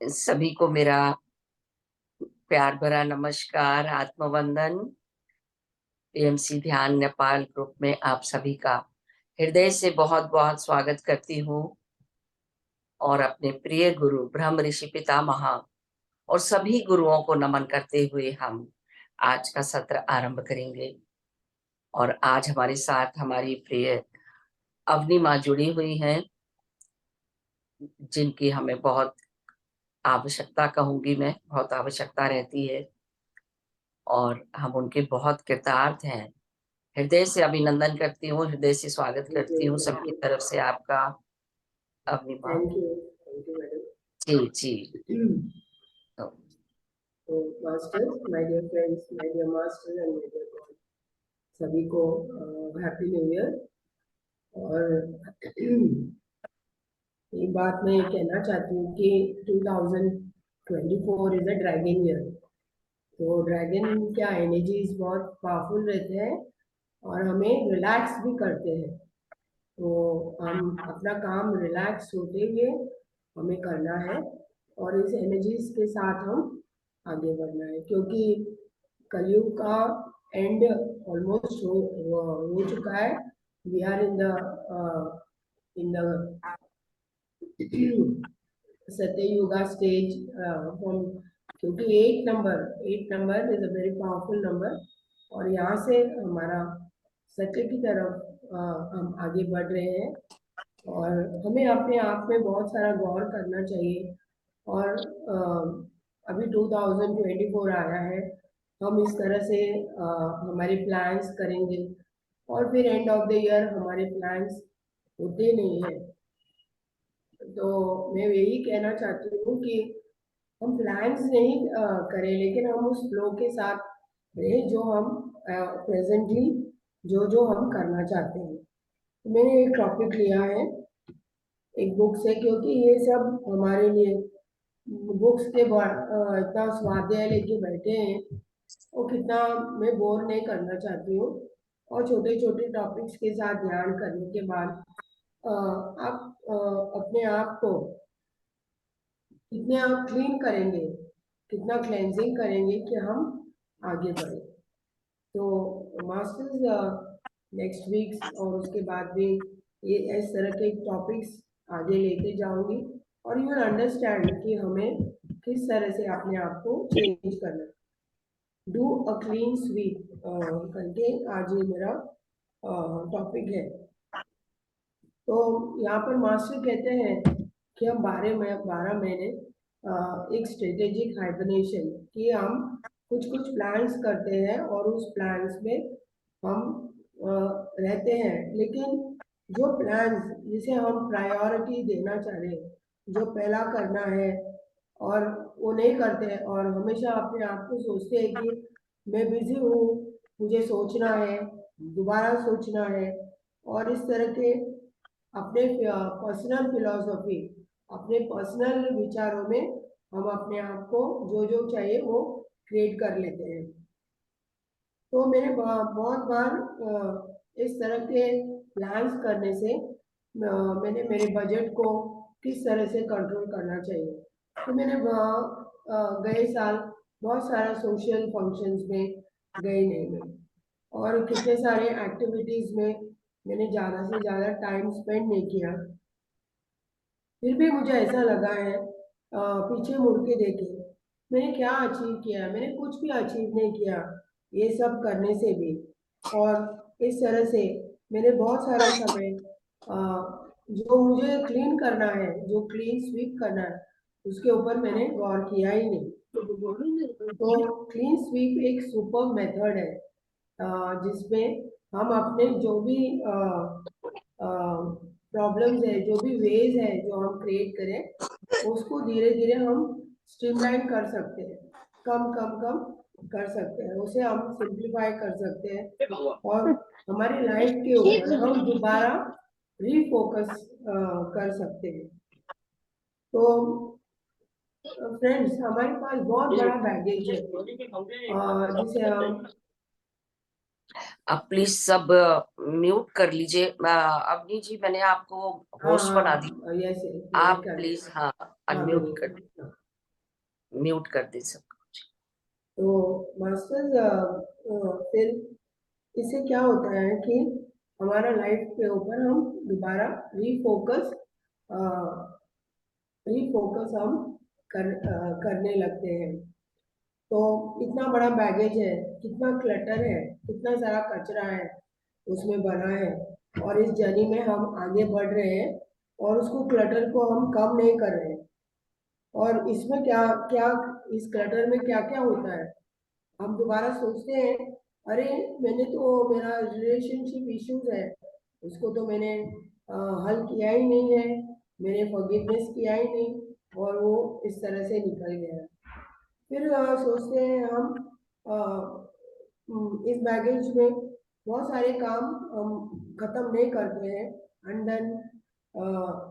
सभी को मेरा प्यार भरा नमस्कार, आत्मवंदन। पीएमसी ध्यान नेपाल ग्रुप में आप सभी का हृदय से बहुत बहुत स्वागत करती हूँ और अपने प्रिय गुरु ब्रह्म ऋषि पितामह और सभी गुरुओं को नमन करते हुए हम आज का सत्र आरंभ करेंगे। और आज हमारे साथ हमारी प्रिय अवनी माँ जुड़ी हुई हैं, जिनकी हमें बहुत आवश्यकता कहूंगी मैं, बहुत आवश्यकता रहती है और हम उनके बहुत कृतार्थ हैं। हृदय से अभिनंदन करती हूँ, हृदय से स्वागत करती हूँ सबकी तरफ से आपका। अपनी माँ थैंक यू मैडम। जी जी। तो masters, my dear friends, my dear master and my dear god, सभी को हैप्पी न्यू ईयर। और एक बात मैं कहना चाहती हूँ कि 2024 इज अ ड्रैगन ईयर। तो ड्रैगन क्या एनर्जीज बहुत पावरफुल रहते हैं और हमें रिलैक्स भी करते हैं। तो हम अपना काम रिलैक्स होते हुए हमें करना है और इस एनर्जीज के साथ हम आगे बढ़ना है, क्योंकि कलयुग का एंड ऑलमोस्ट हो चुका है। We are in the Satyayuga stage from, क्योंकि 8 number is a very powerful number और यहाँ से हमारा सत्य की तरफ हम आगे बढ़ रहे हैं। और हमें अपने आप में बहुत सारा गौर करना चाहिए। और अभी 2024 आया है, हम इस तरह से हमारे प्लान्स करेंगे और फिर एंड ऑफ द ईयर हमारे प्लान्स होते नहीं हैं। तो मैं यही कहना चाहती हूँ कि हम प्लान्स नहीं करें, लेकिन हम उस फ्लो के साथ रहें जो हम प्रेजेंटली जो हम करना चाहते हैं। तो मैंने एक टॉपिक लिया है एक बुक से, क्योंकि ये सब हमारे लिए बुक्स के इतना स्वाध्याय लेके बैठे हैं और कितना मैं बोर नहीं करना चाहती हूँ। और छोटे छोटे टॉपिक्स के साथ ध्यान करने के बाद आप अपने आप को कितने आप क्लीन करेंगे, कितना क्लेंजिंग करेंगे कि हम आगे बढ़े। तो मास्टर्स नेक्स्ट वीक और उसके बाद भी ये इस तरह के टॉपिक्स आगे लेते जाऊंगी और यू विल अंडरस्टैंड कि हमें किस तरह से अपने आप को चेंज करना है। डू अ क्लीन स्वीप करके आज ये मेरा टॉपिक है। तो यहाँ पर मास्टर कहते हैं कि हम 12 महीने एक स्ट्रेटेजिक हाइबरनेशन कि हम कुछ कुछ प्लान्स करते हैं और उस प्लान्स में हम रहते हैं, लेकिन जो प्लान्स जिसे हम प्रायोरिटी देना चाह रहे हैं, जो पहला करना है और वो नहीं करते हैं और हमेशा अपने आप को सोचते हैं कि मैं बिजी हूँ, मुझे सोचना है, दोबारा सोचना है। और इस तरह के अपने पर्सनल फिलॉसफी, अपने पर्सनल विचारों में हम अपने आप को जो जो चाहिए वो क्रिएट कर लेते हैं। तो मैंने बहुत बार इस तरह के प्लान्स करने से मैंने मेरे बजट को किस तरह से कंट्रोल करना चाहिए। तो मैंने गए साल बहुत सारा सोशल फंक्शंस में गई नहीं मैं, और कितने सारे एक्टिविटीज़ में मैंने ज़्यादा से ज़्यादा टाइम स्पेंड नहीं किया। फिर भी मुझे ऐसा लगा है पीछे मुड़ के देखे मैंने क्या अचीव किया, मैंने कुछ भी अचीव नहीं किया ये सब करने से भी। और इस तरह से मैंने बहुत सारा समय जो मुझे क्लीन करना है, जो क्लीन स्वीप करना है, उसके ऊपर मैंने गौर किया ही नहीं। तो क्लीन स्वीप एक सुपर मेथड है जिसमें हम अपने जो भी प्रॉब्लम्स है, जो भी वेज है जो हम क्रिएट करें, उसको धीरे धीरे हम स्ट्रीमलाइन कर सकते हैं, कम कम कम कर सकते हैं, उसे हम सिंप्लीफाई कर सकते हैं और हमारी लाइफ के ऊपर हम दोबारा रीफोकस कर सकते हैं। तो फ्रेंड्स, हमारे पास बहुत बड़ा बैगेज है जिसे हम आप प्लीज सब म्यूट कर लीजिए। अवनी जी, मैंने आपको हाँ होस्ट बना दी, हाँ, यस मैंने आप कर प्लीज दिया। हाँ हाँ अनम्यूट मैंने कर दी, हाँ। म्यूट कर दी सब कुछ। तो मास्टर्स फिर इससे क्या होता है कि हमारा लाइफ के ऊपर हम दोबारा रीफोकस रीफोकस हम करने लगते हैं। तो इतना बड़ा बैगेज है, कितना क्लटर है, कितना सारा कचरा है उसमें बना है, और इस जर्नी में हम आगे बढ़ रहे हैं और उसको क्लटर को हम कम नहीं कर रहे हैं। और इसमें क्या क्या इस क्लटर में क्या क्या होता है, हम दोबारा सोचते हैं, अरे मैंने तो मेरा रिलेशनशिप इश्यूज है, उसको तो मैंने हल किया ही नहीं है, मैंने फॉरगिवनेस किया ही नहीं, और वो इस तरह से निकल गया। फिर सोचते हैं हम इस बैगेज में बहुत सारे काम हम खत्म नहीं करते हैं, अनडन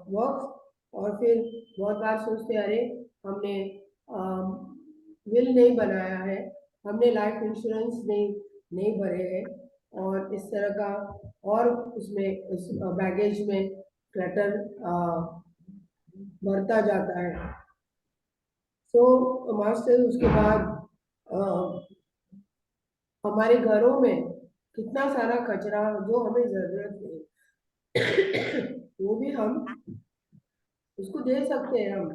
वर्क। और फिर बहुत बार सोचते हैं, अरे हमने विल नहीं बनाया है, हमने लाइफ इंश्योरेंस नहीं भरे हैं, और इस तरह का, और उसमें इस बैगेज में क्लटर बढ़ता जाता है। सो मास्टर उसके बाद अ, हमारे घरों में कितना सारा कचरा जो हमें जरूरत नहीं, वो भी हम उसको दे सकते हैं। हम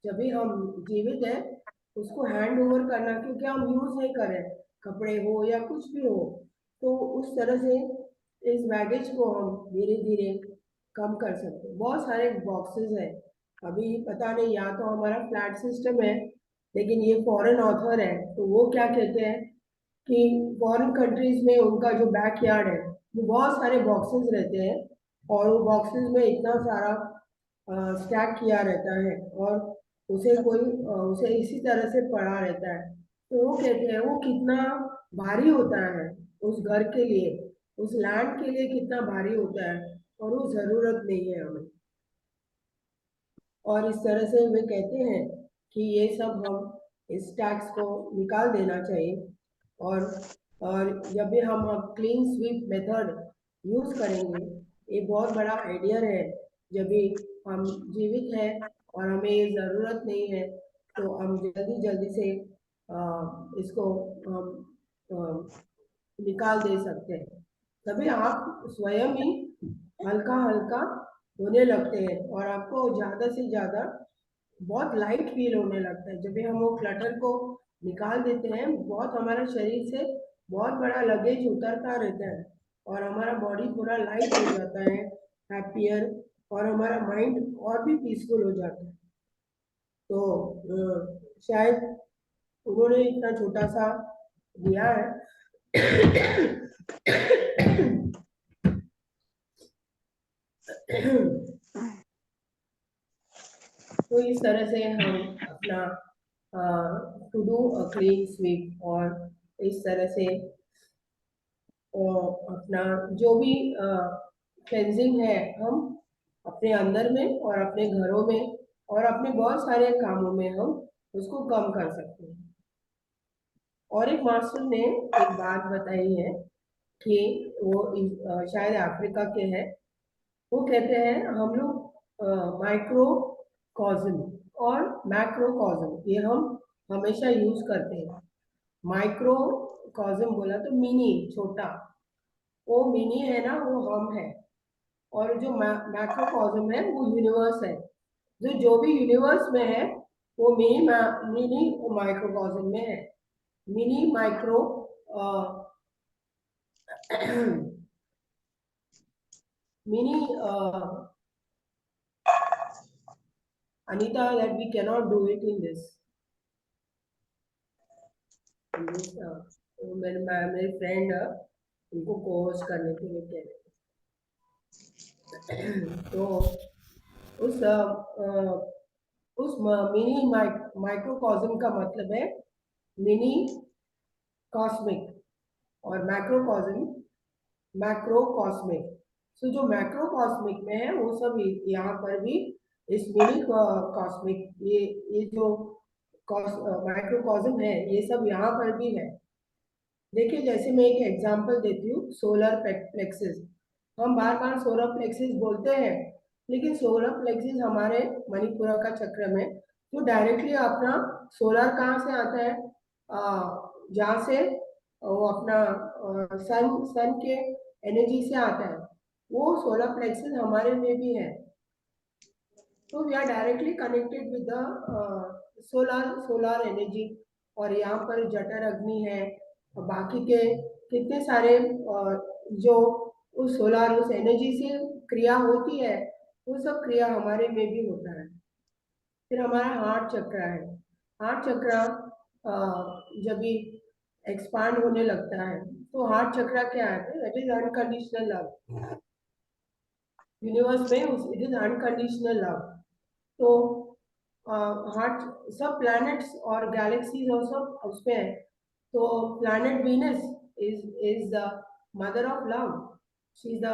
जब भी हम जीवित है उसको हैंड ओवर करना, क्योंकि हम यूज नहीं कर रहे, कपड़े हो या कुछ भी हो, तो उस तरह से इस बैगेज को हम धीरे धीरे कम कर सकते हैं। बहुत सारे बॉक्सेस है, अभी पता नहीं, या तो हमारा फ्लैट सिस्टम है, लेकिन ये फॉरेन ऑथर है, तो वो क्या कहते हैं कि फॉरेन कंट्रीज में उनका जो बैक यार्ड है वो बहुत सारे बॉक्सेस रहते हैं, और वो बॉक्सेस में इतना सारा स्टैक किया रहता है, और उसे कोई उसे इसी तरह से पड़ा रहता है। तो वो कहते हैं वो कितना भारी होता है उस घर के लिए, उस लैंड के लिए कितना भारी होता है, और वो जरूरत नहीं है हमें। और इस तरह से वे कहते हैं कि ये सब हम इस टैक्स को निकाल देना चाहिए। और और जब भी हम अब क्लीन स्वीप मेथड यूज करेंगे, ये बहुत बड़ा आइडिया है। जब भी हम जीवित हैं और हमें ये ज़रूरत नहीं है, तो हम जल्दी जल्दी से इसको हम निकाल दे सकते हैं। तभी आप स्वयं ही हल्का हल्का होने लगते हैं, और आपको ज़्यादा से ज़्यादा बहुत लाइट फील होने लगता है। जब भी हम वो क्लटर को निकाल देते हैं, बहुत हमारा शरीर से बहुत बड़ा लगेज उतरता रहता है, और हमारा बॉडी पूरा लाइट हो जाता है, हैप्पियर, और हमारा माइंड और भी पीसफुल हो जाता है। तो शायद उन्होंने इतना छोटा सा दिया है। तो इस तरह से हम अपना टू डू क्लीन स्वीप, और इस तरह से अपना जो भी क्लेंजिंग है, हम अपने अंदर में और अपने घरों में और अपने बहुत सारे कामों में हम उसको कम कर सकते हैं। और एक मास्टर ने एक बात बताई है कि वो शायद अफ्रीका के हैं। वो कहते हैं हम लोग माइक्रो कॉज्म और मैक्रो कॉज्म ये हम हमेशा यूज करते हैं। माइक्रो कॉज्म बोला तो मिनी, छोटा, वो मिनी है ना, वो हम है। और जो मैक्रो कॉज्म है वो यूनिवर्स है। जो भी यूनिवर्स में है वो मिनी माइक्रो कॉज्म में है। Mini micro mini Anita, that we cannot do it in this. तो मेरे फ्रेंड उनको कोच करने के लिए कह रहे हैं। तो उस मिनी माइक्रोकॉज्म का मतलब है मिनी कॉस्मिक, और मैक्रोकॉज्म मैक्रो कॉस्मिक। सो जो मैक्रो कॉस्मिक में है वो सब यहाँ पर भी इस मिनी कॉस्मिक, ये जो माइक्रोकॉज्म है, ये सब यहाँ पर भी है। देखिए, जैसे मैं एक एग्जांपल देती हूँ, सोलर प्लेक्सिस। हम बार बार सोलर प्लेक्सिस बोलते हैं, लेकिन सोलर प्लेक्सिस हमारे मणिपुरा का चक्र में जो डायरेक्टली अपना सोलर कहाँ से आता है, जहाँ से वो अपना सन सन के एनर्जी से आता है, वो सोलर प्लेक्सिस हमारे में भी है। तो we are directly connected with the solar energy. और यहाँ पर जठर अग्नि है और बाकी के कितने सारे जो उस सोलर उस एनर्जी से क्रिया होती है, वो सब क्रिया हमारे में भी होता है। फिर हमारा हार्ट चक्र है। हार्ट चक्र जब भी एक्सपांड होने लगता है, तो हार्ट चक्र क्या है, that is unconditional love. Universe में इट इज अनकंडीशनल लव। तो हार्ट, सब प्लैनेट्स और गैलेक्सीज और सब उसमें है। तो planet Venus is the mother of love. She is the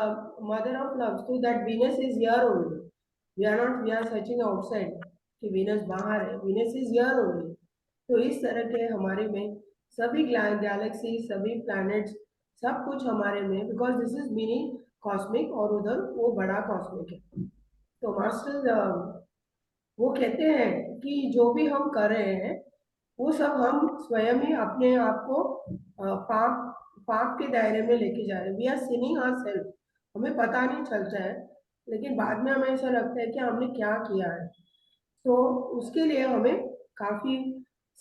mother of love, so that Venus is here only. We are searching outside कि वीनस बाहर है, वीनस इज हियर ओनली। तो इस तरह के हमारे में सभी गैलेक्सी, सभी प्लैनेट्स, सब कुछ हमारे में, because this is mini cosmic और उधर वो बड़ा कॉस्मिक है। तो मास्टर वो कहते हैं कि जो भी हम कर रहे हैं, वो सब हम स्वयं ही अपने आप को पाप पाप के दायरे में लेके जा रहे हैं। We are sinning our self, हमें पता नहीं चलता है, लेकिन बाद में हमें ऐसा लगता है कि हमने क्या किया है। तो उसके लिए हमें काफी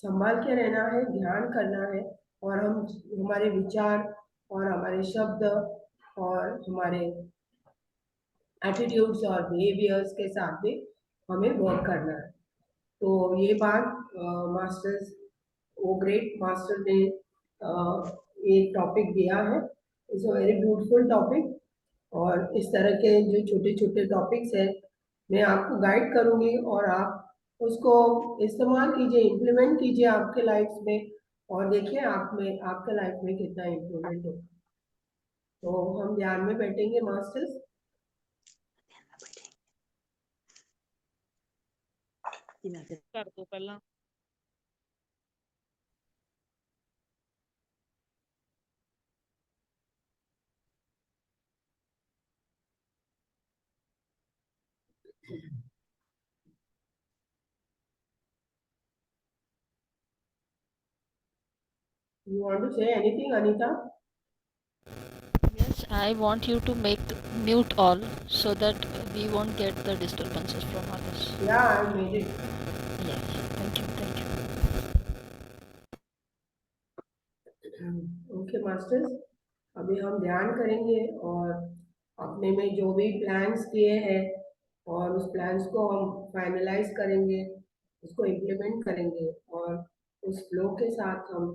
संभाल के रहना है, ध्यान करना है। और हम हमारे विचार और हमारे शब्द और हमारे एटीट्यूड्स और बिहेवियर्स के साथ भी हमें वर्क करना है। तो ये बात मास्टर्स, वो ग्रेट मास्टर ने एक टॉपिक दिया है। It's a very beautiful topic. और इस तरह के जो छोटे छोटे टॉपिक्स हैं, मैं आपको गाइड करूँगी और आप उसको इस्तेमाल कीजिए, इम्प्लीमेंट कीजिए आपके लाइफ में, और देखिए आप में आपके लाइफ में कितना इम्प्रूवमेंट हो। तो हम ध्यान में बैठेंगे मास्टर्स। कर दो पहला। You want to say anything, Anita? Yes, I want you to make mute all so that we won't get the disturbances from others. Yeah, I made it. Yes, thank you, thank you. Okay masters, अभी हम ध्यान करेंगे और अपने में जो भी plans किए हैं, और उस प्लान्स को हम फाइनलाइज करेंगे, उसको इम्प्लीमेंट करेंगे, और उस फ्लो के साथ हम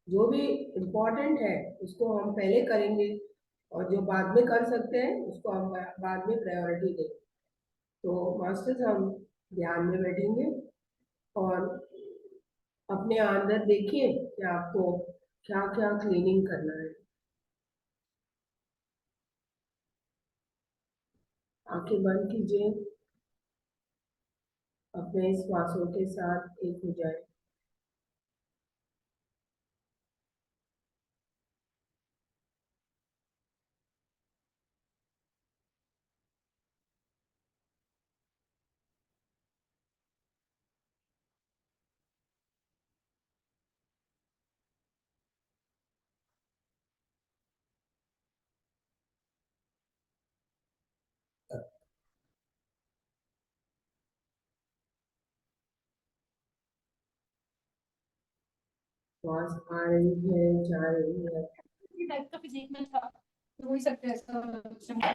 जो भी इम्पोर्टेंट है उसको हम पहले करेंगे, और जो बाद में कर सकते हैं उसको हम बाद में प्रायोरिटी देंगे। तो मास्टर्स, हम ध्यान में बैठेंगे और अपने अंदर देखिए कि आपको क्या क्या क्लीनिंग करना है। आंखें बंद कीजिए, अपने श्वासों के साथ एक हो जाए। श्वास आ रही है, जा रही है। टाइप का फिजिक में था, तो हो ही सकता है ऐसा।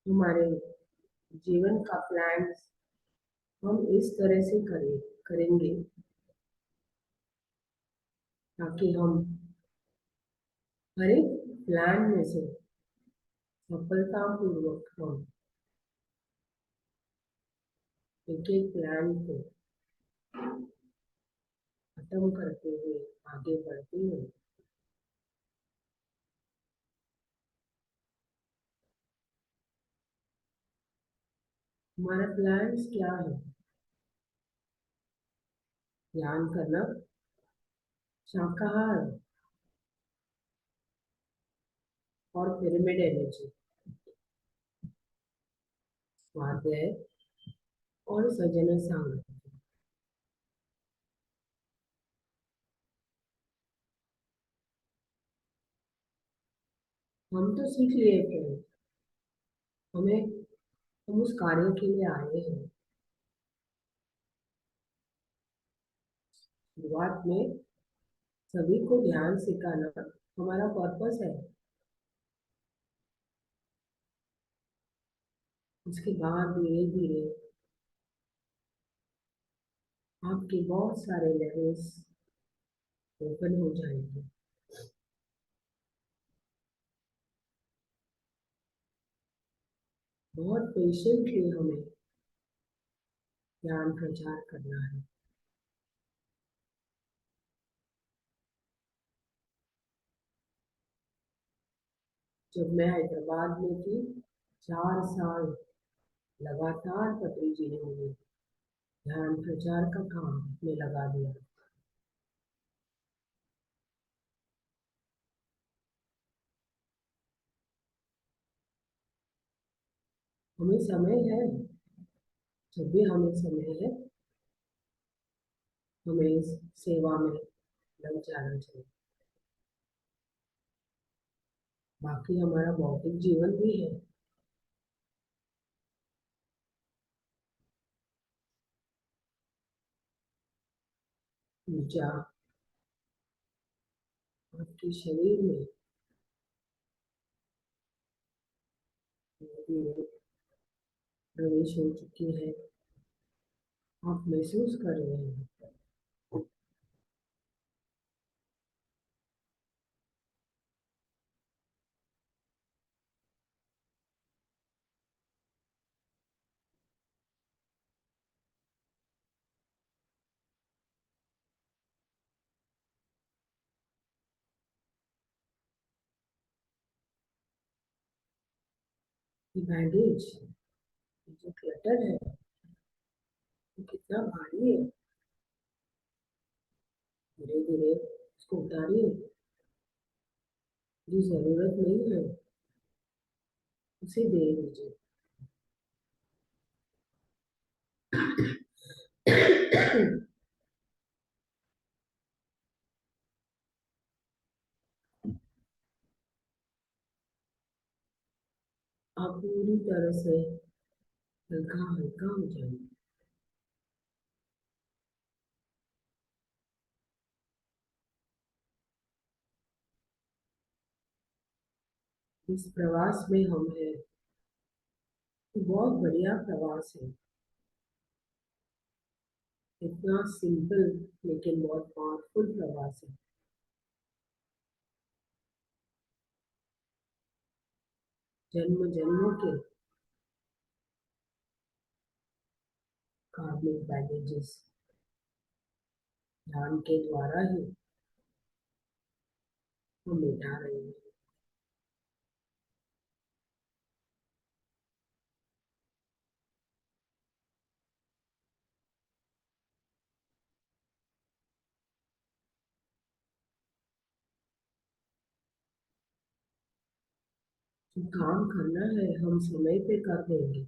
हमारे जीवन का प्लान हम इस तरह से करेंगे ताकि हम हर एक प्लान में से सफलतापूर्वक हम एक एक प्लान को खत्म करते हुए आगे बढ़ते हैं। हमारा प्लान्स क्या है? ध्यान करना, शाकाहार और पिरामिड एनर्जी, स्वाध्याय और सजन संग। हम तो सीख लिए थे, हमें हम उस कार्य के लिए आए हैं। शुरुआत में सभी को ध्यान सिखाना हमारा पर्पस है। उसके बाद धीरे धीरे आपके बहुत सारे लेवल्स ओपन हो जाएंगे। बहुत पेशेंटली हमें ज्ञान प्रचार करना है। जब मैं हैदराबाद में थी, 4 साल लगातार पत्री जी ने मुझे ध्यान प्रचार का काम में लगा दिया। हमें समय है, जब भी हमें समय है हमें इस सेवा में लग जाना चाहिए। बाकी हमारा भौतिक जीवन भी है। ऊर्जा आपके शरीर में धीरे प्रवेश हो चुकी है, आप महसूस कर रहे हैं। ये बैगेज, जो क्लटर है, वो कितना भारी है। धीरे धीरे उसको उतारिए। जो जरूरत नहीं है उसे दे दीजिए। आप पूरी तरह से हल्का हल्का हो जाए। इस प्रवास में हम हैं, बहुत बढ़िया प्रवास है। इतना सिंपल लेकिन बहुत पावरफुल प्रवास है। जन्म जन्मों के कार्मिक बैगेजेस ध्यान के द्वारा ही हम मिटा रहे हैं। जो काम करना है हम समय पे कर देंगे।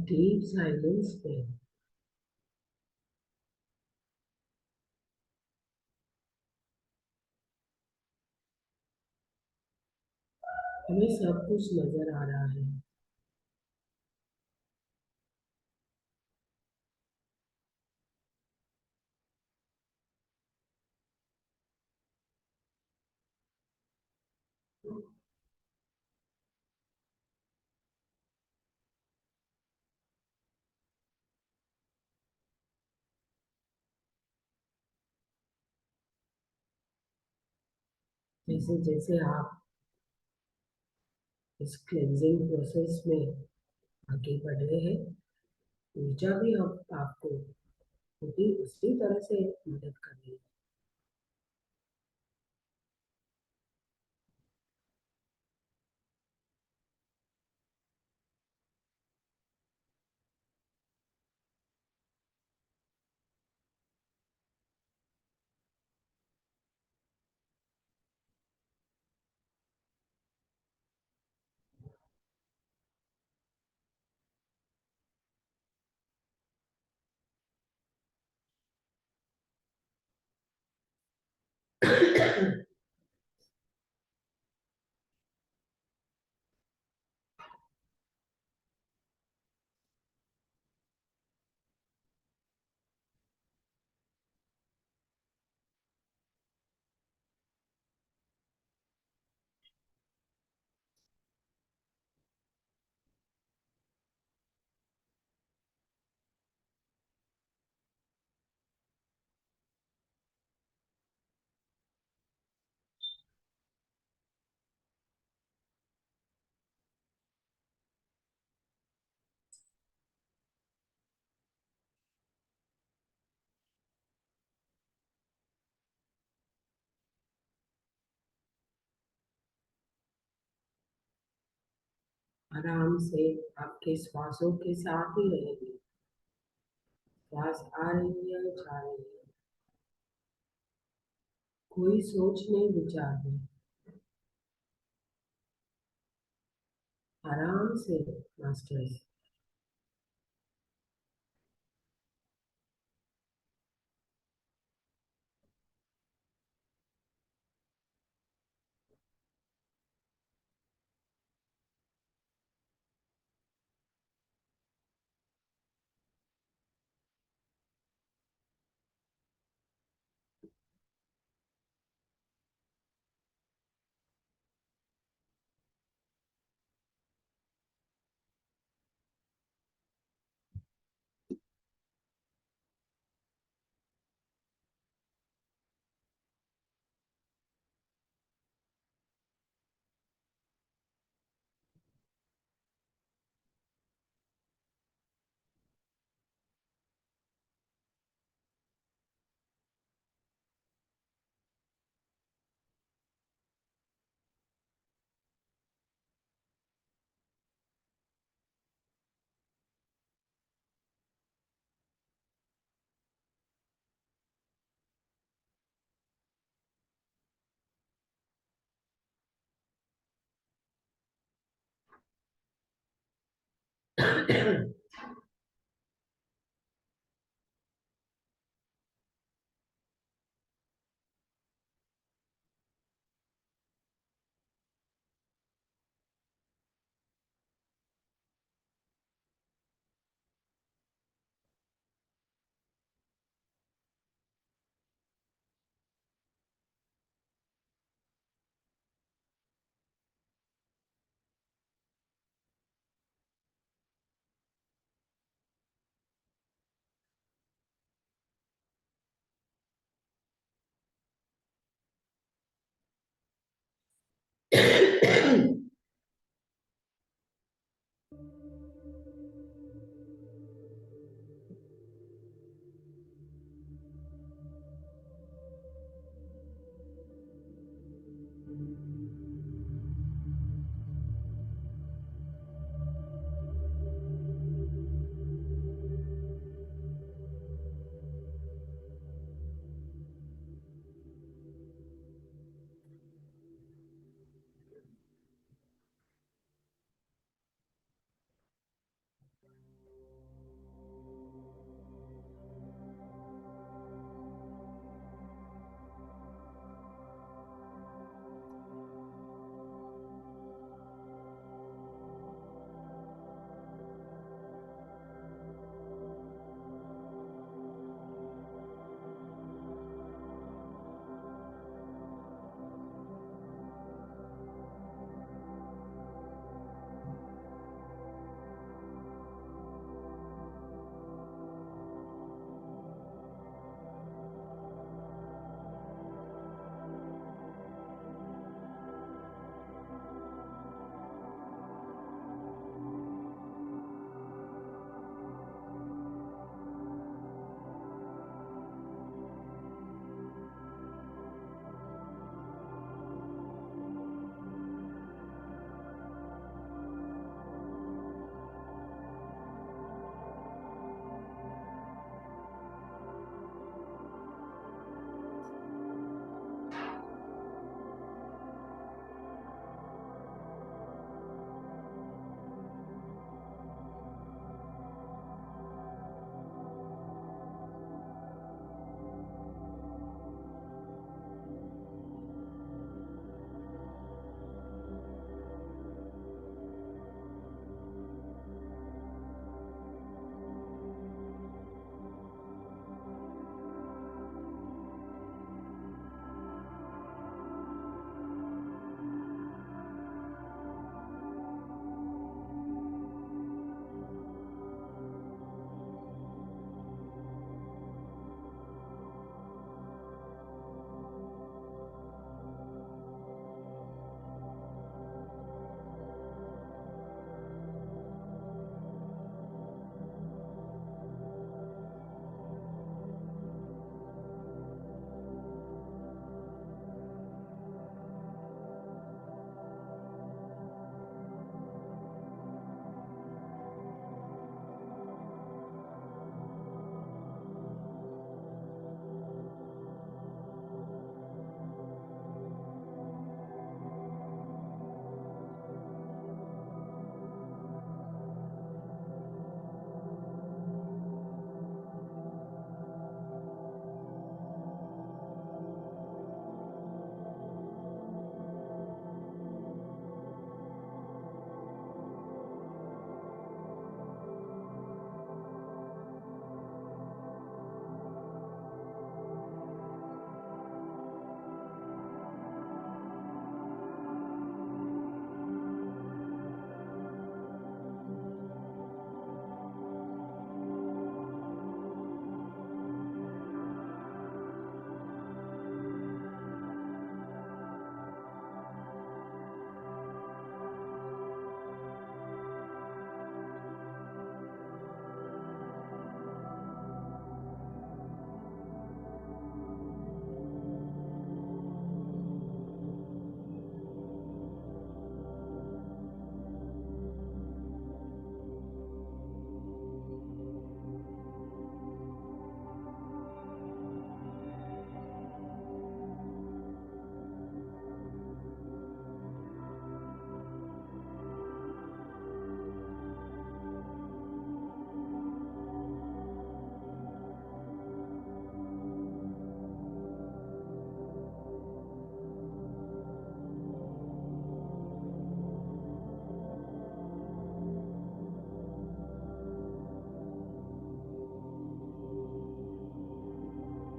डीप साइलेंस में हमें सब कुछ नजर आ रहा है। जैसे जैसे आप इस क्लेंजिंग प्रोसेस में आगे बढ़ रहे हैं, ऊर्जा भी अब आपको पूरी उसी तरह से मदद कर रही है। आराम से आपके श्वासों के साथ ही रहेंगे। श्वास आ रही है, जा रही है, कोई सोच नहीं, विचार नहीं। आराम से मास्टर्स।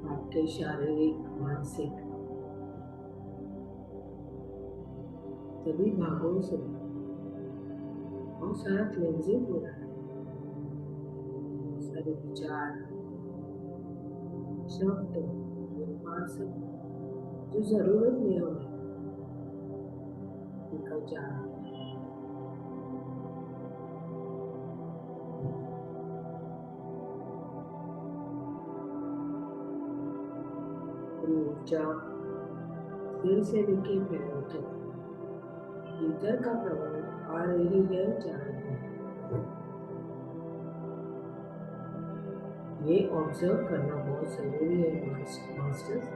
आपके शारीरिक मानसिक सभी भागों से बहुत सारा क्लेंजिंग हो रहा है, बहुत सारे विचार शब्द व्यवहार से जो जरूरत नहीं हो रहा निकल जा रहा है। पूरी ऊर्जा सिर से लेके पैरों तक भीतर का प्रवाह आ रही है जा रही है। ये ऑब्जर्व करना बहुत जरूरी है मास्टर्स।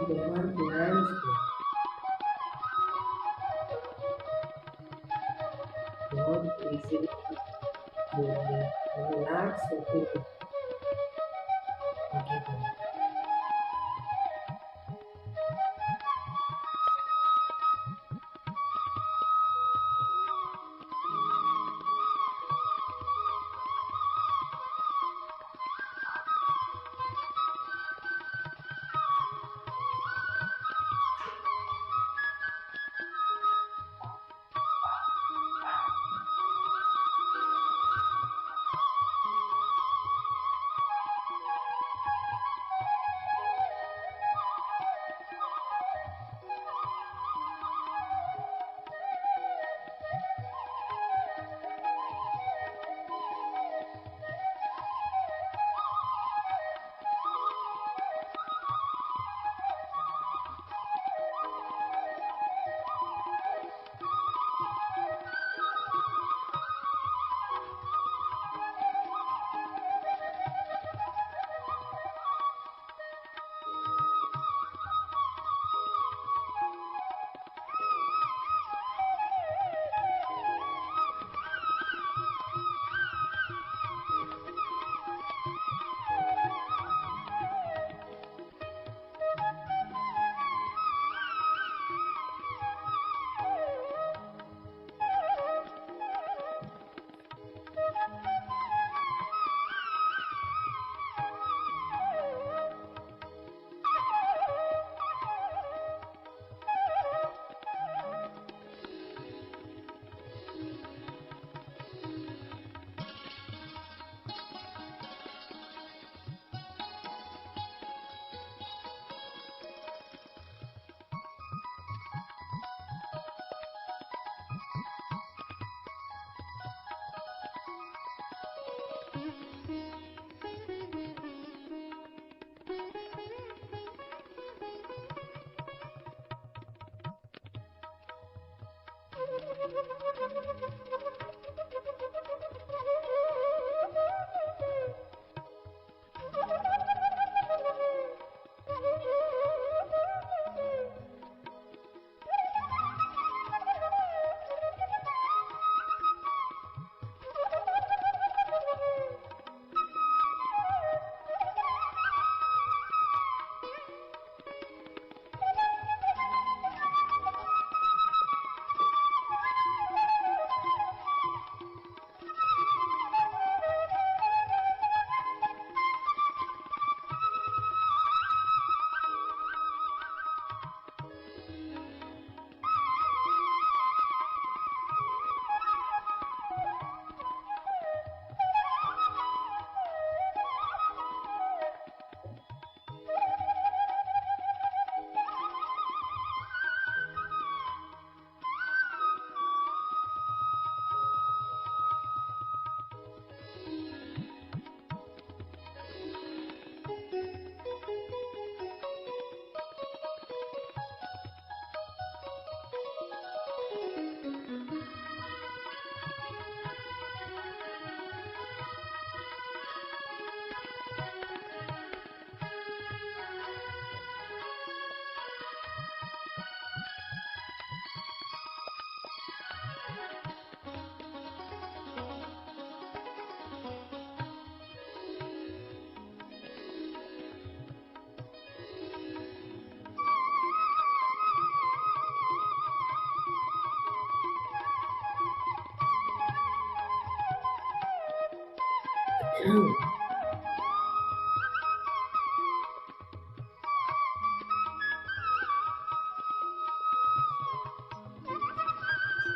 the fun plans बहुत easily relax होते हुए आगे बढ़े।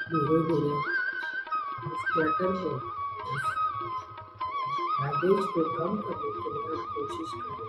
धीरे धीरे इस क्लटर को, इस बैगेज को कम करने के लिए आप कोशिश करें।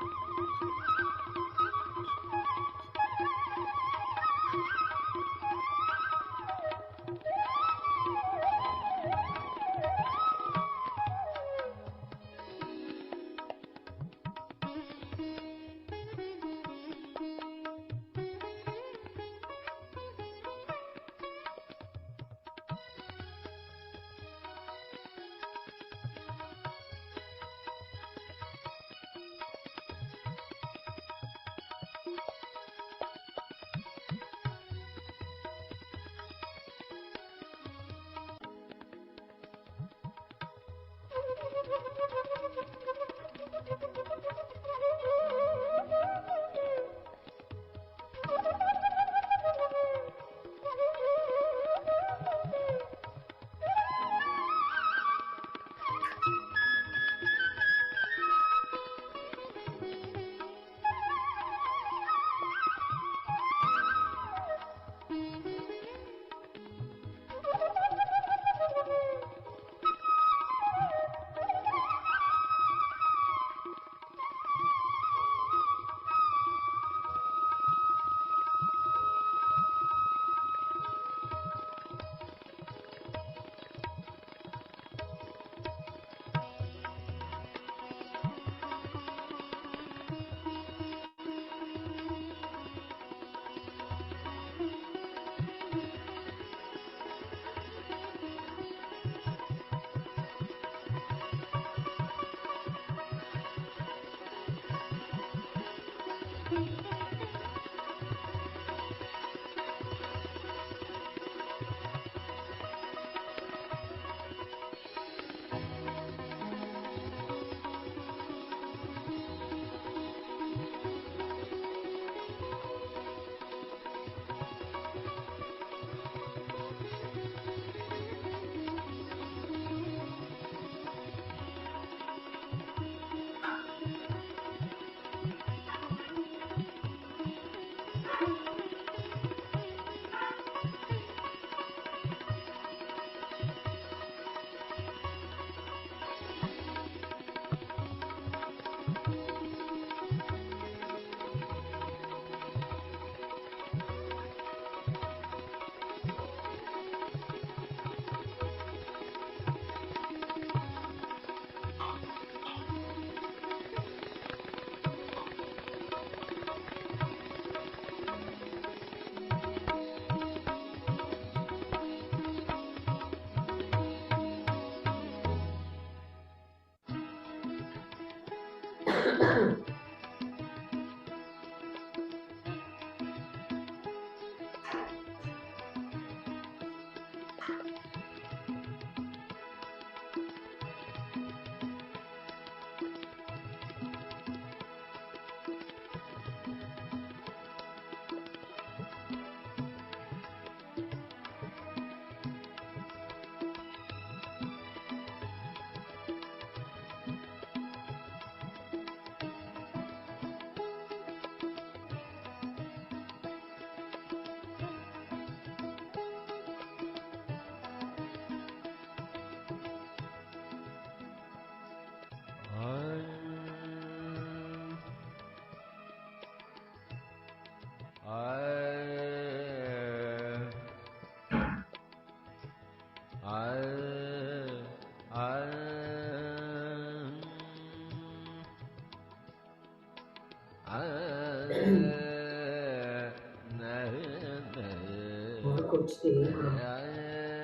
और कुछ देर हम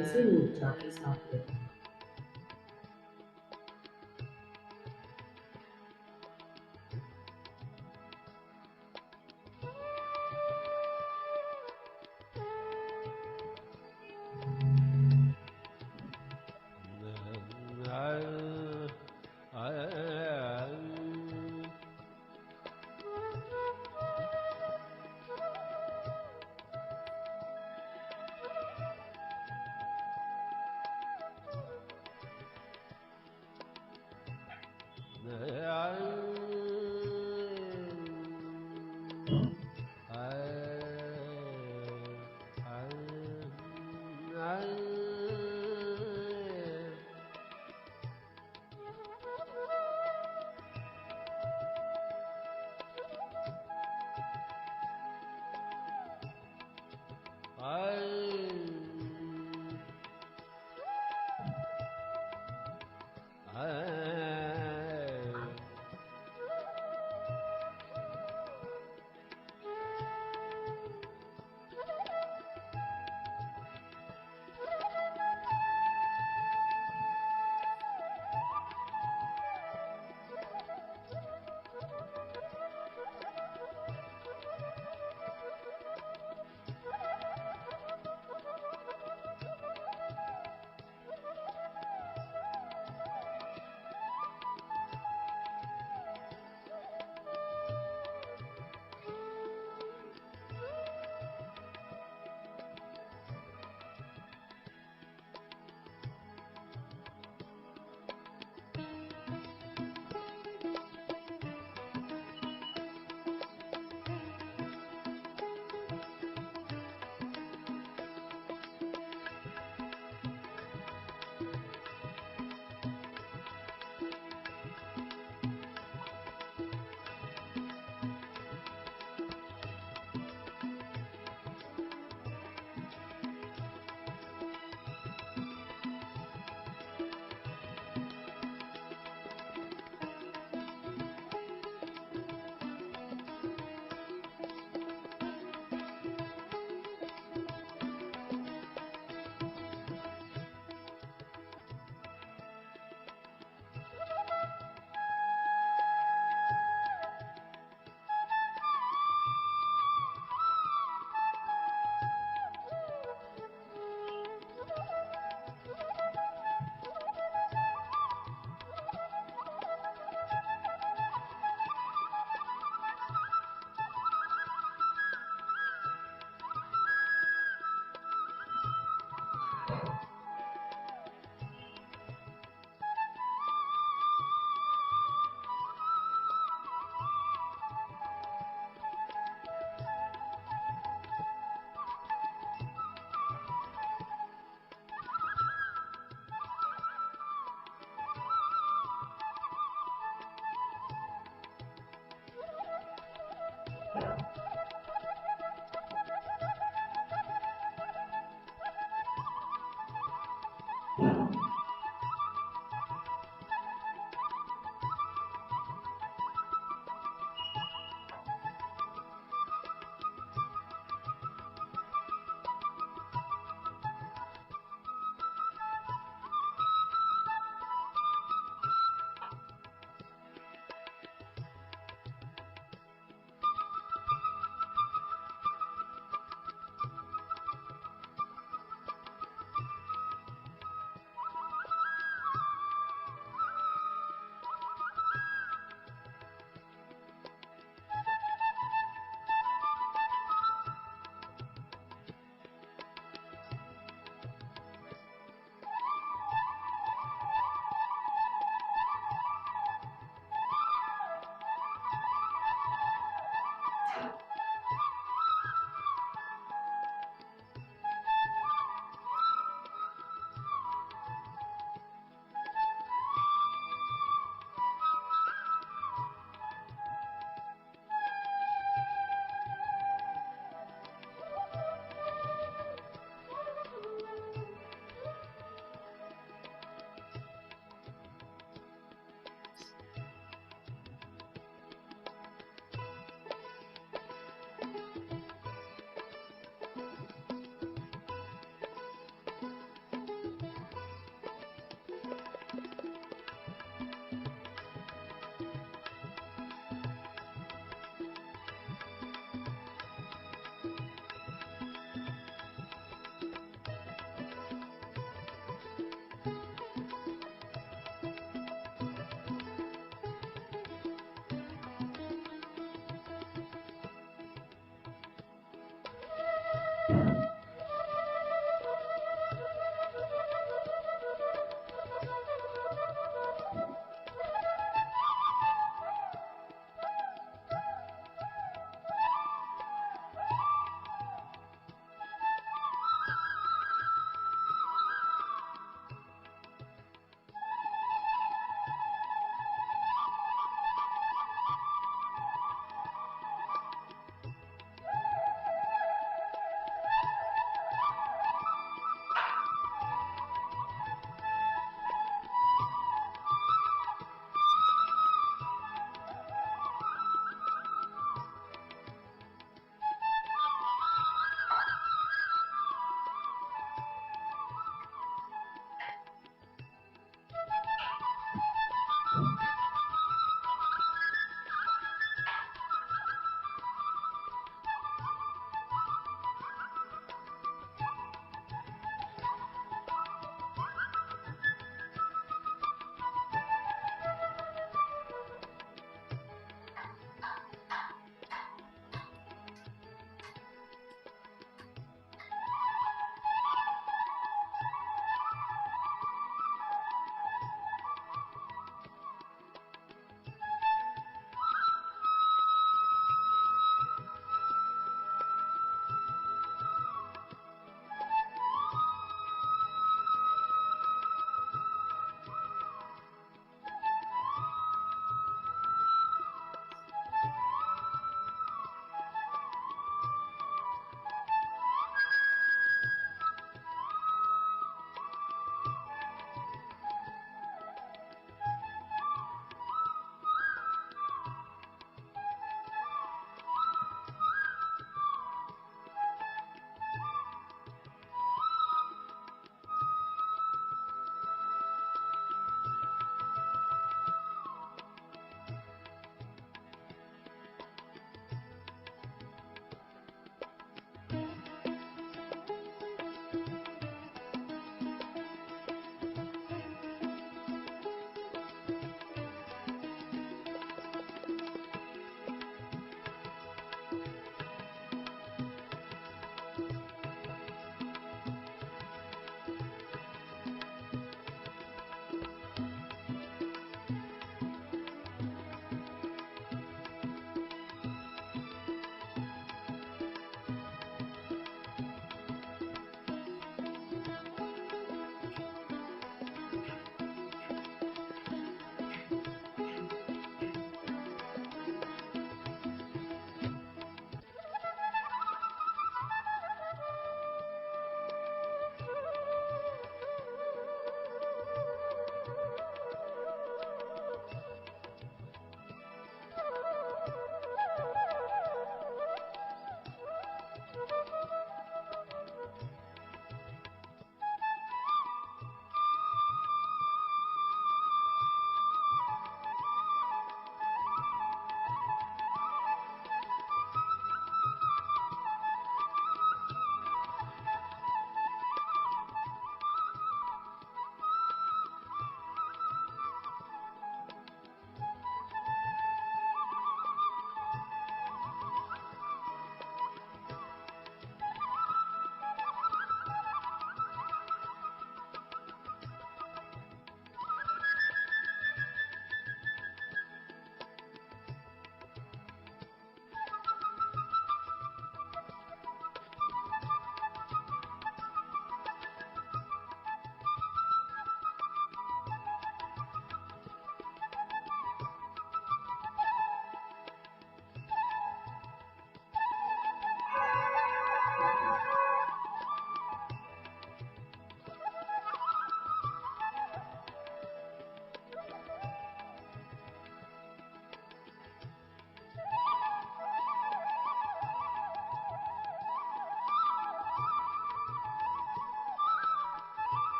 इसी मुद्रा के साथ रहेंगे।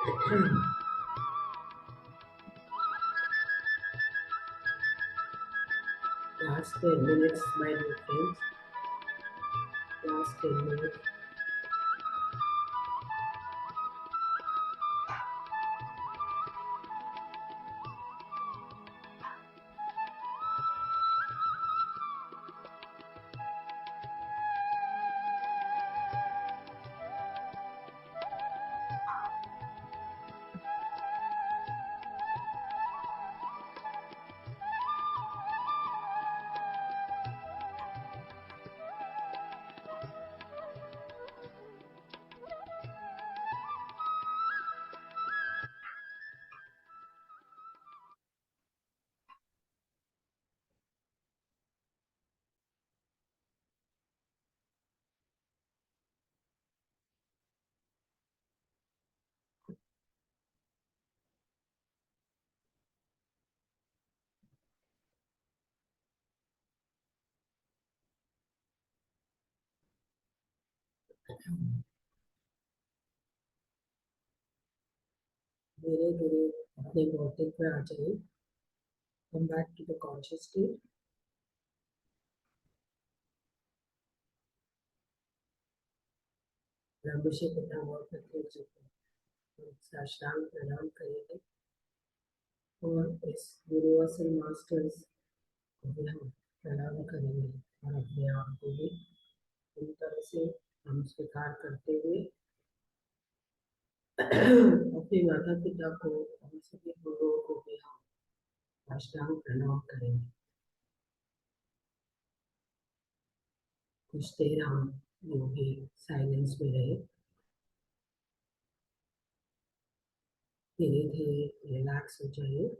Last 10 minutes, my dear friends. Last 10 minutes. धीरे धीरे अपने भौतिक में आ जाइए. Come back to the conscious state. अभिषेक करना बहुत प्रत्येक साष्टांग प्रणाम करेंगे और इस यूनिवर्सल मास्टर्स को भी हम प्रणाम करेंगे और अपने आप को भी पूरी तरह से हम स्वीकार करते हुए अपने माता पिता को और सभी गुरुओं को भी हम साष्टांग प्रणाम करेंगे. कुछ देर हम योगी साइलेंस में रहे. धीरे धीरे रिलैक्स हो जाइए.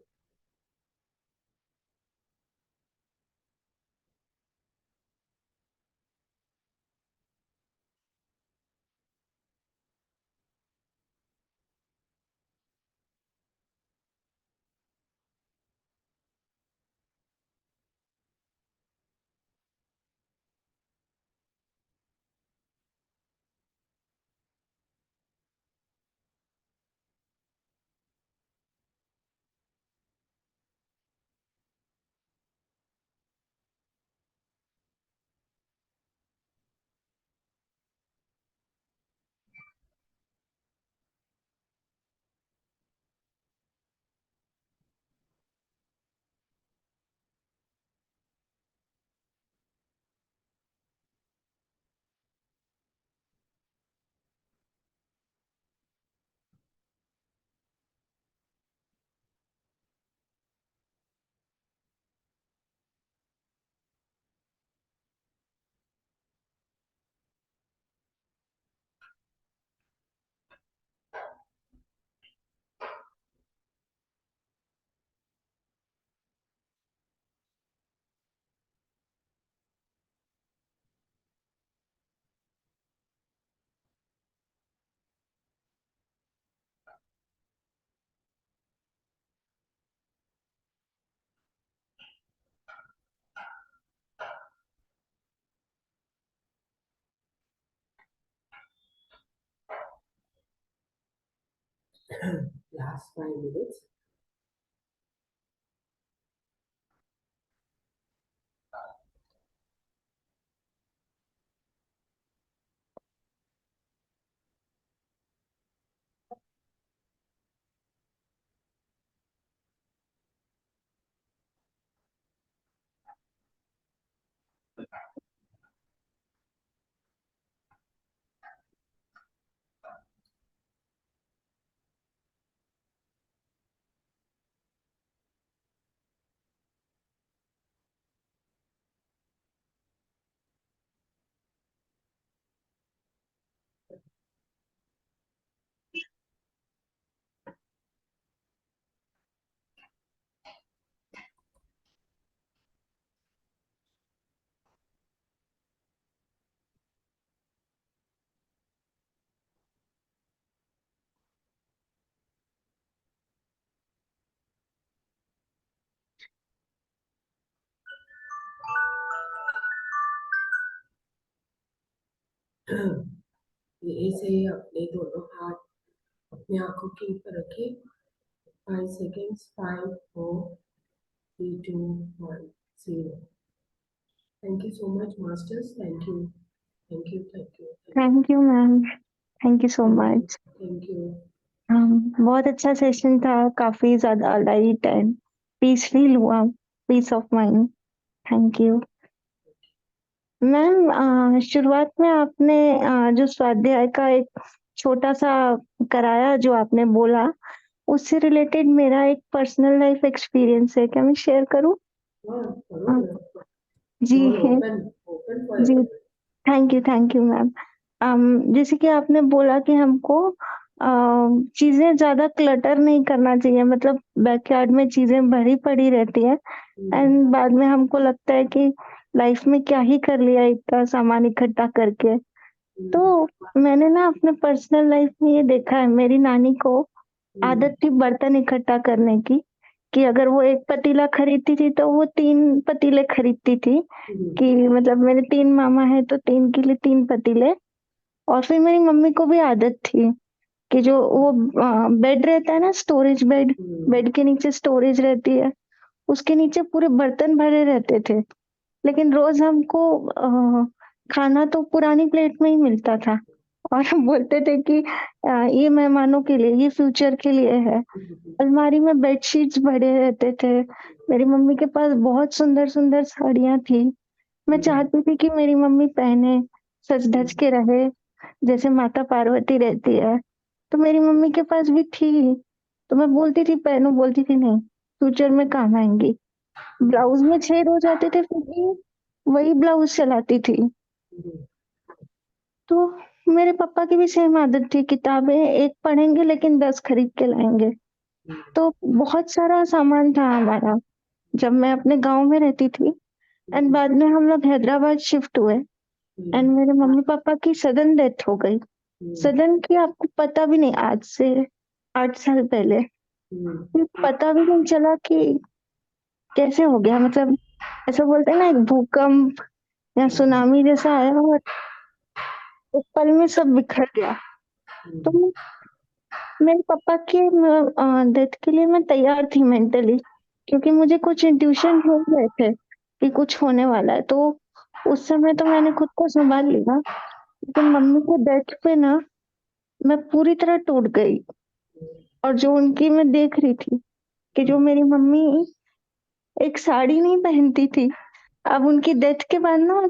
Last 5 minutes. धीरे से अपने दोनों हाथ अपनी आंखों के ऊपर रखिए। 5 seconds, 5, 4, 3, 2, 1, 0. Thank you so much, masters. Thank you. Thank you. Thank you. Thank you ma'am, thank you so much. Thank you. बहुत अच्छा सेशन था, काफी ज्यादा लाइट एंड पीस फील हुआ, peace of mind. Thank you ma'am. शुरुआत में आपने जो स्वाध्याय का एक छोटा सा कराया, जो आपने बोला, उससे रिलेटेड मेरा एक पर्सनल लाइफ एक्सपीरियंस है, क्या मैं शेयर करूं? हाँ, जी Open for जी, everyone. Thank you ma'am. जैसे कि आपने बोला कि हमको चीजें ज्यादा क्लटर नहीं करना चाहिए, मतलब बैकयार्ड में चीजें भरी पड़ी रहती है एंड बाद में हमको लगता है कि लाइफ में क्या ही कर लिया इतना सामान इकट्ठा करके। तो मैंने ना अपने पर्सनल लाइफ में ये देखा है, मेरी नानी को आदत थी बर्तन इकट्ठा करने की, कि अगर वो एक पतीला खरीदती थी तो वो 3 पतीले खरीदती थी, कि मतलब मेरे 3 मामा है तो 3 के लिए 3 पतीले। और फिर मेरी मम्मी को भी आदत थी कि जो वो बेड रहता है ना, स्टोरेज बेड, बेड के नीचे स्टोरेज रहती है, उसके नीचे पूरे बर्तन भरे रहते थे। लेकिन रोज हमको खाना तो पुरानी प्लेट में ही मिलता था, और हम बोलते थे कि ये मेहमानों के लिए, ये फ्यूचर के लिए है। अलमारी में बेडशीट्स भरे रहते थे। मेरी मम्मी के पास बहुत सुंदर सुंदर साड़ियां थी। मैं चाहती थी कि मेरी मम्मी पहने, सज धज के रहे, जैसे माता पार्वती रहती है। तो मेरी मम्मी के पास भी थी, तो मैं बोलती थी पहनो, बोलती थी नहीं, फ्यूचर में काम आएंगी। ब्लाउज में छेद हो जाते थे, फिर भी वही ब्लाउज चलाती थी। तो मेरे पापा की भी सेम आदत थी, किताबें एक पढ़ेंगे लेकिन 10 खरीद के लाएंगे। तो बहुत सारा सामान था हमारा जब मैं अपने गांव में रहती थी। एंड बाद में हम लोग हैदराबाद शिफ्ट हुए एंड मेरे मम्मी पापा की सडन डेथ हो गई। सडन की आपको पता भी नहीं, आज से 8 साल पहले फिर पता भी नहीं चला कि कैसे हो गया। मतलब ऐसा बोलते हैं ना, एक भूकंप या सुनामी जैसा आया और एक पल में सब बिखर गया। तो मेरे पापा के डेथ के लिए मैं तैयार थी मेंटली, क्योंकि मुझे कुछ इंट्यूशन हो गए थे कि कुछ होने वाला है। तो उस समय तो मैंने खुद को संभाल लिया, लेकिन मम्मी के डेथ पे ना मैं पूरी तरह टूट गई। और जो उनकी मैं देख रही थी कि जो मेरी मम्मी एक साड़ी नहीं पहनती थी, अब उनकी डेथ के बाद ना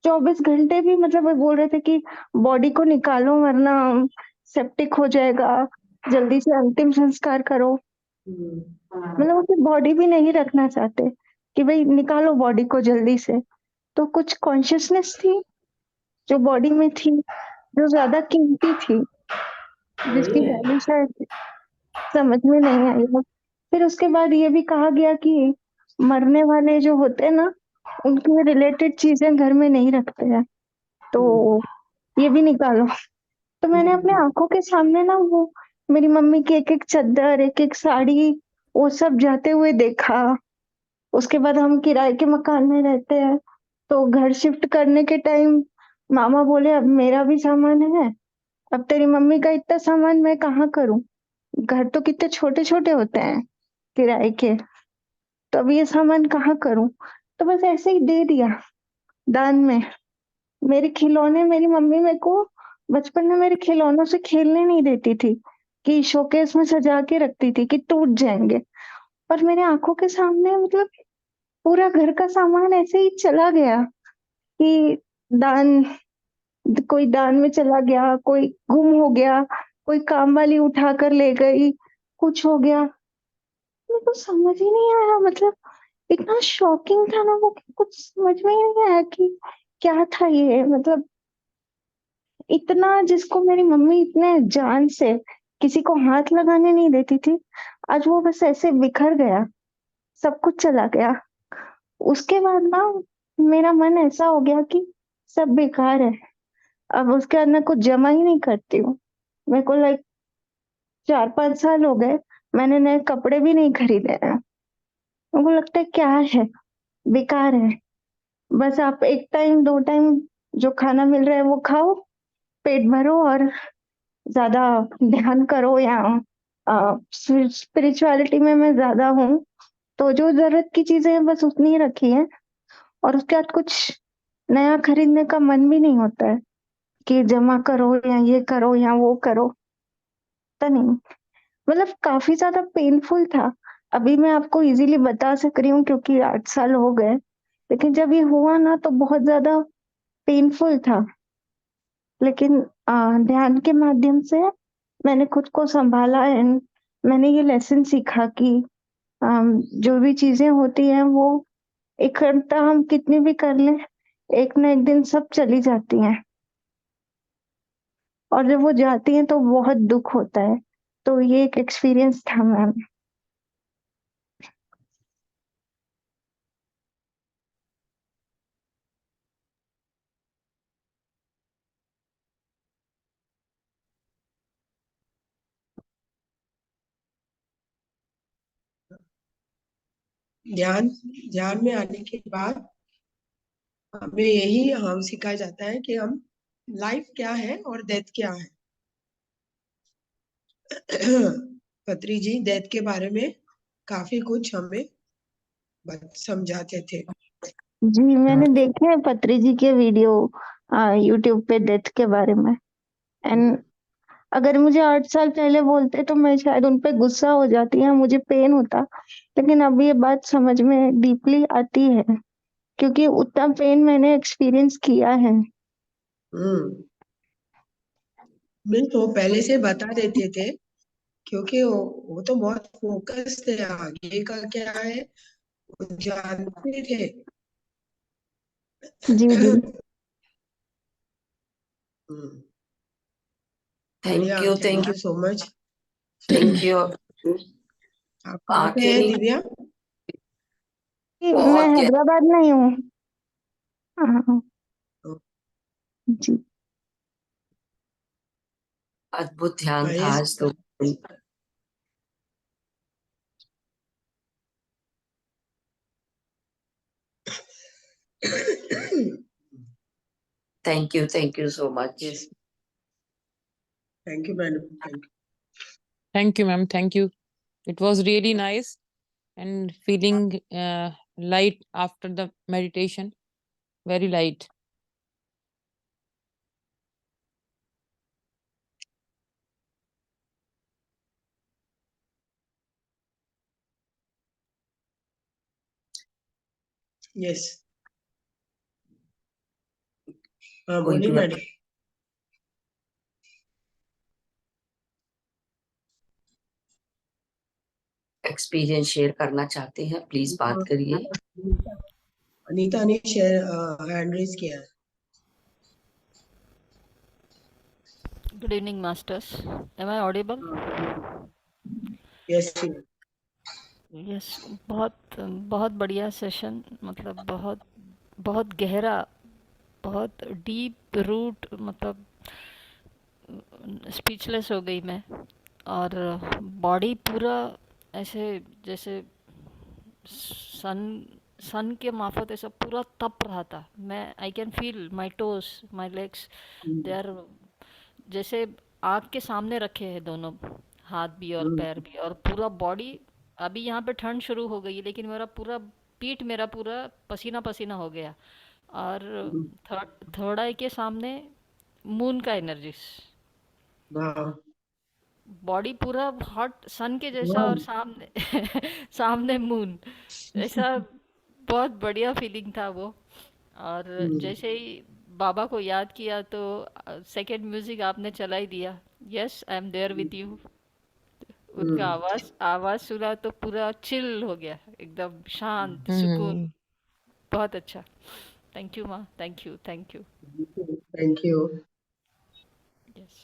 24 घंटे भी, मतलब वो बोल रहे थे कि बॉडी को निकालो वरना सेप्टिक हो जाएगा, जल्दी से अंतिम संस्कार करो। मतलब उसकी बॉडी भी नहीं रखना चाहते कि भाई निकालो बॉडी को जल्दी से। तो कुछ कॉन्शियसनेस थी जो बॉडी में थी, जो ज्यादा कीमती थी, जिसकी वैल्यू शायद समझ में नहीं आई हो। फिर उसके बाद ये भी कहा गया कि मरने वाले जो होते हैं ना, उनके रिलेटेड चीजें घर में नहीं रखते हैं, तो ये भी निकालो। तो मैंने अपने आंखों के सामने ना वो मेरी मम्मी की एक एक चादर, एक एक साड़ी, वो सब जाते हुए देखा। उसके बाद हम किराए के मकान में रहते हैं, तो घर शिफ्ट करने के टाइम मामा बोले अब मेरा भी सामान है, अब तेरी मम्मी का इतना सामान मैं कहाँ करूं, घर तो कितने छोटे छोटे होते हैं किराए के, तो अब ये सामान कहाँ करूं। तो बस ऐसे ही दे दिया दान में। मेरे खिलौने, मेरी मम्मी मेरे को बचपन में मेरे खिलौनों से खेलने नहीं देती थी, कि शोकेस में सजा के रखती थी कि टूट जाएंगे। पर मेरे आंखों के सामने मतलब पूरा घर का सामान ऐसे ही चला गया, कि दान, कोई दान में चला गया, कोई गुम हो गया, कोई काम वाली उठा कर ले गई, कुछ हो गया। मेरे को समझ ही नहीं आया, मतलब इतना शॉकिंग था ना वो कि कुछ समझ में ही नहीं आया कि क्या था ये। मतलब इतना, जिसको मेरी मम्मी इतने जान से किसी को हाथ लगाने नहीं देती थी, आज वो बस ऐसे बिखर गया, सब कुछ चला गया। उसके बाद ना मेरा मन ऐसा हो गया कि सब बेकार है। अब उसके बाद मैं कुछ जमा ही नहीं करती हूँ। मेरे को 4-5 साल हो गए, मैंने नए कपड़े भी नहीं खरीदे हैं। मेरे को लगता है क्या है, बेकार है। बस आप एक टाइम 2 टाइम जो खाना मिल रहा है वो खाओ, पेट भरो और ज्यादा ध्यान करो या स्पिरिचुअलिटी में मैं ज्यादा हूँ, तो जो जरूरत की चीजें हैं बस उतनी ही रखी है, और उसके बाद कुछ नया खरीदने का मन भी नहीं होता है कि जमा करो या ये करो या वो करो। पता नहीं, मतलब काफी ज्यादा पेनफुल था। अभी मैं आपको इजीली बता सक रही हूँ क्योंकि 8 साल हो गए, लेकिन जब ये हुआ ना तो बहुत ज्यादा पेनफुल था। लेकिन ध्यान के माध्यम से मैंने खुद को संभाला, एंड मैंने ये लेसन सीखा कि जो भी चीजें होती हैं वो इकट्ठा हम कितनी भी कर लें, एक ना एक दिन सब चली जाती हैं, और जब वो जाती हैं तो बहुत दुख होता है। तो ये एक एक्सपीरियंस था मैम। ध्यान ध्यान में आने के बाद हमें यही हम सिखाया जाता है कि हम लाइफ क्या है और डेथ क्या है। पत्री जी डेथ के बारे में काफी कुछ हमें समझाते थे। जी, मैंने देखे हैं पत्री जी के वीडियो यूट्यूब पे डेथ के बारे में। एंड अगर मुझे 8 साल पहले बोलते तो मैं शायद उन पे गुस्सा हो जाती या मुझे पेन होता, लेकिन अब ये बात समझ में डीपली आती है क्योंकि उतना पेन मैंने एक्सपीरियंस किया है। मैं तो पहले से बता देते थे क्योंकि वो तो बहुत फोकस थे, आगे का क्या है वो जानते थे। जी जी। बढ़िया, thank thank you you so much. Thank you. आप कहाँ पे आके हैं नहीं, दिव्या? मैं बहुत हैदराबाद में ही हूँ। हाँ, जी। अद्भुत ध्यान था महेश आज तो। Thank you so much. Yes, thank you madam, thank you. Thank you, ma'am. Thank you. It was really nice and feeling light after the meditation. Very light. Yes, हाँ कोई बोलिए भी मैडम। एक्सपीरियंस शेयर करना चाहते हैं please बात करिए। अनीता ने शेयर हैंड रेज किया है। Good evening, masters. Am I audible? Yes yes. बहुत बहुत बढ़िया सेशन, मतलब बहुत बहुत गहरा, बहुत डीप रूट, मतलब स्पीचलेस हो गई मैं। और बॉडी पूरा ऐसे जैसे सन सन के मार्फत ऐसा पूरा तप रहा था। मैं I can feel my toes, my legs, they are जैसे आग के सामने रखे हैं दोनों हाथ भी और पैर भी, और पूरा बॉडी। अभी यहाँ पे ठंड शुरू हो गई है लेकिन मेरा पूरा पीठ मेरा पूरा पसीना पसीना हो गया। और थर्ड आई के सामने मून का एनर्जीज, वाह बॉडी पूरा हॉट सन के जैसा, वाह। और सामने सामने मून ऐसा। बहुत बढ़िया फीलिंग था वो। और जैसे ही बाबा को याद किया तो सेकंड म्यूजिक आपने चला ही दिया, yes I am there with you. उनका आवाज आवाज सुना तो पूरा चिल हो गया, एकदम शांत सुकून। Hmm. बहुत अच्छा। थैंक यू माँ, thank you, thank you. Thank you. Yes.